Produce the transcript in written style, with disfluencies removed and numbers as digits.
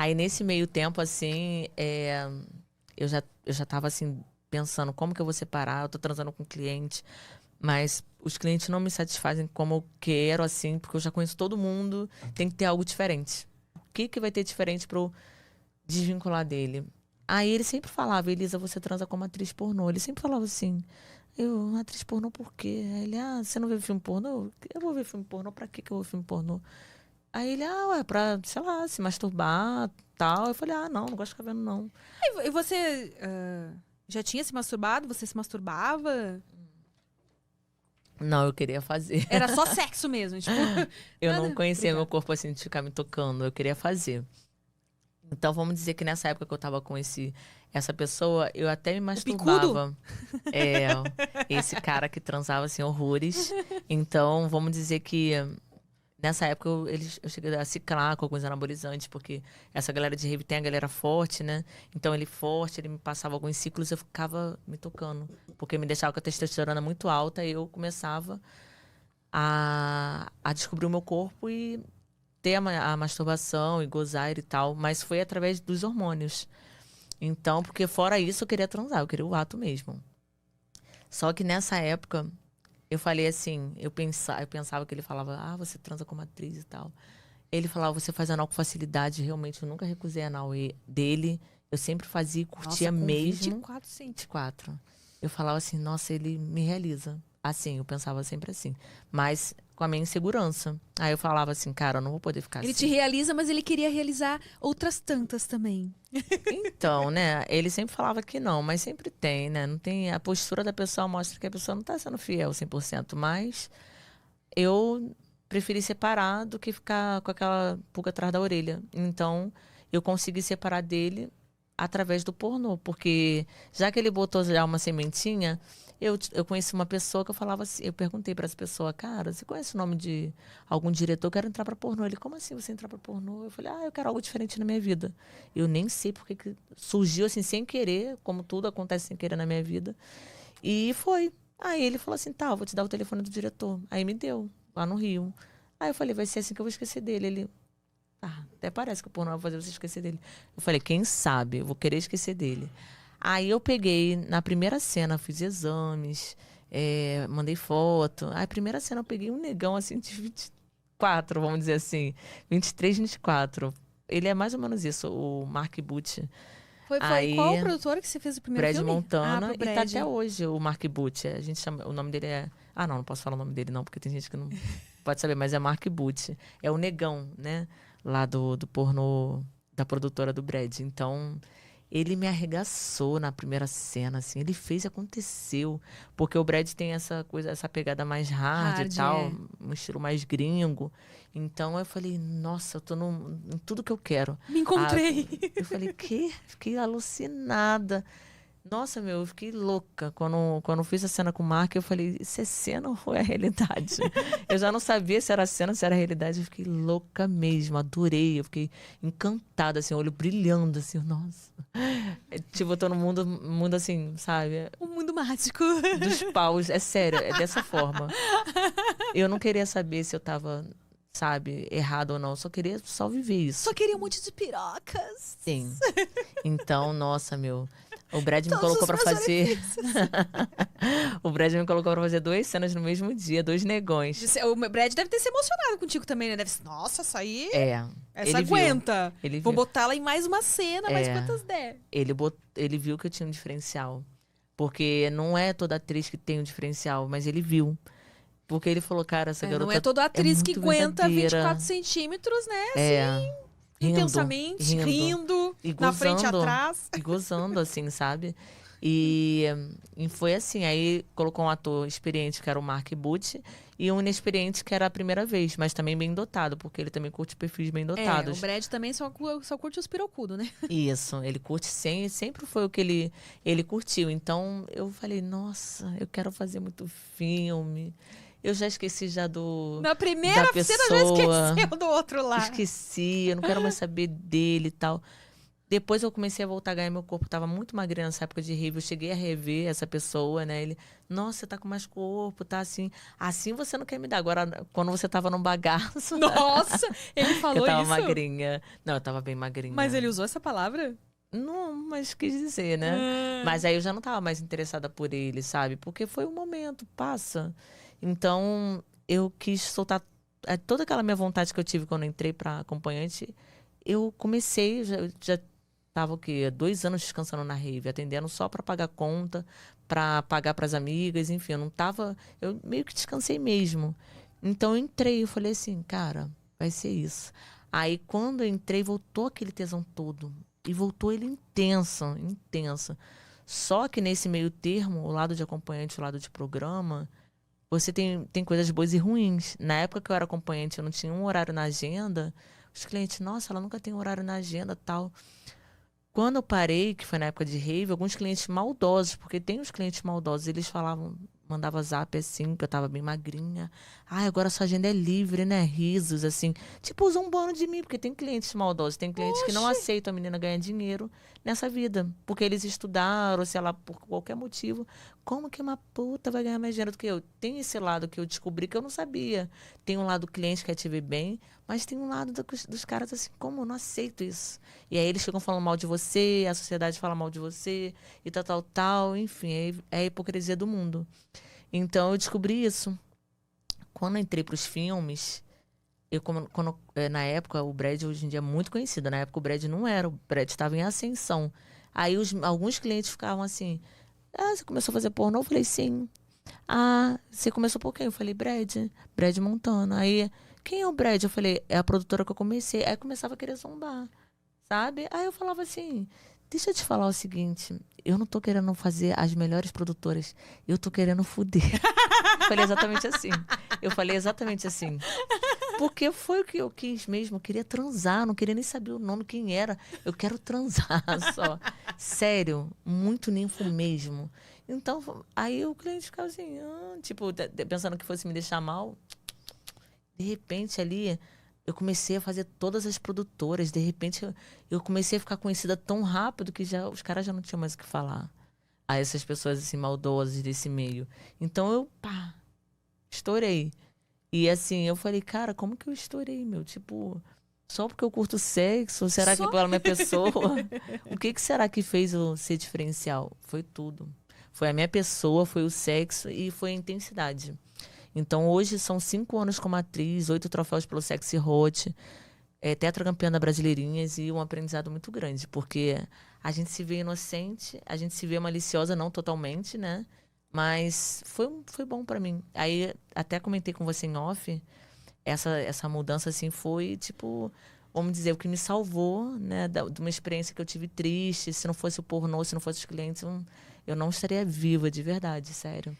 Aí, nesse meio tempo, assim, eu já tava, assim, pensando como que eu vou separar. Eu tô transando com cliente, mas os clientes não me satisfazem como eu quero, assim, porque eu já conheço todo mundo. Tem que ter algo diferente. O que que vai ter diferente pra eu desvincular dele? Aí ele sempre falava, Elisa, você transa como atriz pornô. Ele sempre falava assim, atriz pornô por quê? Aí ele, você não vê filme pornô? Eu vou ver filme pornô, pra que eu vou ver filme pornô? Aí ele, ué, pra, sei lá, se masturbar, tal. Eu falei, não gosto de ficar vendo, não. E você já tinha se masturbado? Você se masturbava? Não, eu queria fazer. Era só sexo mesmo, tipo... Eu não conhecia meu Obrigada. corpo assim de ficar me tocando, eu queria fazer. Então vamos dizer que nessa época que eu tava com essa pessoa, eu até me masturbava. Esse cara que transava assim horrores. Então vamos dizer que nessa época eu cheguei a ciclar com alguns anabolizantes, porque essa galera de rave tem a galera forte, né? Então ele forte, ele me passava alguns ciclos, eu ficava me tocando. Porque me deixava com a testosterona muito alta e eu começava a descobrir o meu corpo e ter a masturbação e gozar e tal. Mas foi através dos hormônios. Então, porque fora isso eu queria transar, eu queria o ato mesmo. Só que nessa época... Eu falei assim, eu pensava que ele falava, você transa como atriz e tal. Ele falava, você faz anal com facilidade. Realmente, eu nunca recusei anal dele. Eu sempre fazia e curtia Nossa, com mesmo. 24, sim. 24. Eu falava assim, nossa, ele me realiza. Assim, eu pensava sempre assim. Mas com a minha insegurança. Aí eu falava assim, cara, eu não vou poder ficar Ele assim. te realiza, mas ele queria realizar outras tantas também. Então, né? Ele sempre falava que não, mas sempre tem, né? Não tem, a postura da pessoa mostra que a pessoa não tá sendo fiel 100%. Mas eu preferi separar do que ficar com aquela pulga atrás da orelha. Então, eu consegui separar dele através do pornô. Porque já que ele botou já uma sementinha, eu conheci uma pessoa que eu falava assim, eu perguntei para essa pessoa, cara, você conhece o nome de algum diretor? Eu quero entrar para pornô. Ele, como assim você entrar para pornô? Eu falei, eu quero algo diferente na minha vida. Eu nem sei porque que surgiu assim sem querer, como tudo acontece sem querer na minha vida. E foi. Aí ele falou assim, eu vou te dar o telefone do diretor. Aí me deu, lá no Rio. Aí eu falei, vai ser assim que eu vou esquecer dele. Ele, até parece que o pornô vai fazer você esquecer dele. Eu falei, quem sabe, eu vou querer esquecer dele. Aí eu peguei, na primeira cena, fiz exames, mandei foto. Aí, a primeira cena, eu peguei um negão, assim, de 24, vamos dizer assim. 23, 24. Ele é mais ou menos isso, o Mark Butch. Foi Aí, qual produtora que você fez o primeiro Brad filme? Montana. Pro E tá Brad. até hoje o Mark Butch. A gente chama, o nome dele é... não posso falar o nome dele não, porque tem gente que não pode saber, mas é Mark Butch. É o negão, né? Lá do pornô, da produtora do Brad. Então, ele me arregaçou na primeira cena, assim. Ele fez e aconteceu. Porque o Brad tem essa coisa, essa pegada mais hard e tal. Um estilo mais gringo. Então, eu falei, nossa, eu tô em tudo que eu quero. Me encontrei. Eu falei, quê? Fiquei alucinada. Nossa, eu fiquei louca. Quando fiz a cena com o Mark, eu falei, isso é cena ou é realidade? Eu já não sabia se era cena ou se era realidade. Eu fiquei louca mesmo, adorei. Eu fiquei encantada, assim, olho brilhando, assim, nossa. Tipo, eu tô no mundo assim, sabe? Um mundo mágico. Dos paus, é sério, é dessa forma. Eu não queria saber se eu tava, sabe, errado ou não. Eu só queria só viver isso. Só queria um monte de pirocas. Sim. Então, nossa, o Brad me Todos colocou os pra meus fazer. O Brad me colocou pra fazer 2 cenas no mesmo dia, 2 negões. O Brad deve ter se emocionado contigo também, né? Deve ser, nossa, essa aí... Essa ele viu. aguenta. Ele Vou viu. botar ela em mais uma cena, mais quantas der. Ele viu que eu tinha um diferencial. Porque não é toda atriz que tem um diferencial, mas ele viu. Porque ele falou, cara, essa garota não é toda atriz que muito aguenta verdadeira. 24 centímetros, né? Assim, intensamente, rindo e na frente e atrás. E gozando, assim, sabe? E foi assim, aí colocou um ator experiente, que era o Mark Butch, e um inexperiente, que era a primeira vez, mas também bem dotado, porque ele também curte perfis bem dotados. O Brad também só curte os pirocudos, né? Isso, ele curte sempre foi o que ele curtiu. Então, eu falei, nossa, eu quero fazer muito filme. Eu já esqueci Na primeira cena já esqueceu do outro lado. Esqueci, eu não quero mais saber dele e tal. Depois eu comecei a voltar a ganhar meu corpo. Tava muito magrinha nessa época de rave. Eu cheguei a rever essa pessoa, né? Ele, nossa, você tá com mais corpo, tá assim. Assim você não quer me dar. Agora, quando você tava num bagaço, Nossa, ele que eu falou tava isso? magrinha. Não, eu tava bem Mas magrinha. ele usou essa palavra? Não, mas quis dizer, né? Ah, Mas aí eu já não tava mais interessada por ele, sabe? Porque foi um momento, passa. Então, eu quis soltar toda aquela minha vontade que eu tive quando eu entrei pra acompanhante. Eu comecei, já tava o quê? 2 anos descansando na rave, atendendo só pra pagar conta, pra pagar pras amigas, enfim, eu não tava. Eu meio que descansei mesmo. Então eu entrei, eu falei assim, cara, vai ser isso. Aí quando eu entrei, voltou aquele tesão todo. E voltou ele intenso, intenso. Só que nesse meio termo, o lado de acompanhante e o lado de programa, você tem coisas boas e ruins. Na época que eu era acompanhante, eu não tinha um horário na agenda. Os clientes, nossa, ela nunca tem horário na agenda, tal. Quando eu parei, que foi na época de rave, alguns clientes maldosos, porque tem os clientes maldosos, eles falavam, mandava zap assim, que eu tava bem magrinha. Ai, agora sua agenda é livre, né? Risos, assim. Tipo, zombando de mim, porque tem clientes maldosos, tem clientes que não oxe. aceitam a menina ganhar dinheiro nessa vida. Porque eles estudaram, sei lá, por qualquer motivo. Como que uma puta vai ganhar mais dinheiro do que eu? Tem esse lado que eu descobri que eu não sabia. Tem um lado do cliente que quer te ver bem, mas tem um lado dos caras assim, como eu não aceito isso. E aí eles ficam falando mal de você, a sociedade fala mal de você, e tal, tal, tal. Enfim, é a hipocrisia do mundo. Então eu descobri isso. Quando eu entrei pros filmes, na época o Brad hoje em dia é muito conhecido. Na época o Brad não era, o Brad estava em ascensão. Aí alguns clientes ficavam assim: Ah, você começou a fazer pornô? Eu falei, sim. Ah, você começou por quem? Eu falei, Brad Montana. Aí, quem é o Brad? Eu falei, é a produtora que eu comecei. Aí começava a querer zombar, sabe? Aí eu falava assim, deixa eu te falar o seguinte, eu não tô querendo fazer as melhores produtoras, eu tô querendo fuder. Falei exatamente assim. Eu falei exatamente assim. Porque foi o que eu quis mesmo. Eu queria transar, não queria nem saber o nome, quem era. Eu quero transar só. Sério, muito ninfo mesmo. Então, aí o cliente ficava assim, tipo, pensando que fosse me deixar mal. De repente ali, eu comecei a fazer todas as produtoras. De repente, eu comecei a ficar conhecida tão rápido que já, os caras já não tinham mais o que falar. A essas pessoas assim, maldosas desse meio. Então eu, pá, estourei. E assim, eu falei, cara, como que eu estourei, meu? Tipo, só porque eu curto sexo? Será que Só? pela minha pessoa? O que que será que fez eu ser diferencial? Foi tudo. Foi a minha pessoa, foi o sexo e foi a intensidade. Então hoje são 5 anos como atriz, 8 troféus pelo Sexy Hot, tetracampeã da Brasileirinhas e um aprendizado muito grande, porque a gente se vê inocente, a gente se vê maliciosa, não totalmente, né? Mas foi bom pra mim. Aí até comentei com você em off, essa mudança assim foi tipo, vamos dizer, o que me salvou, né, de uma experiência que eu tive triste. Se não fosse o pornô, se não fosse os clientes, eu não estaria viva de verdade, sério.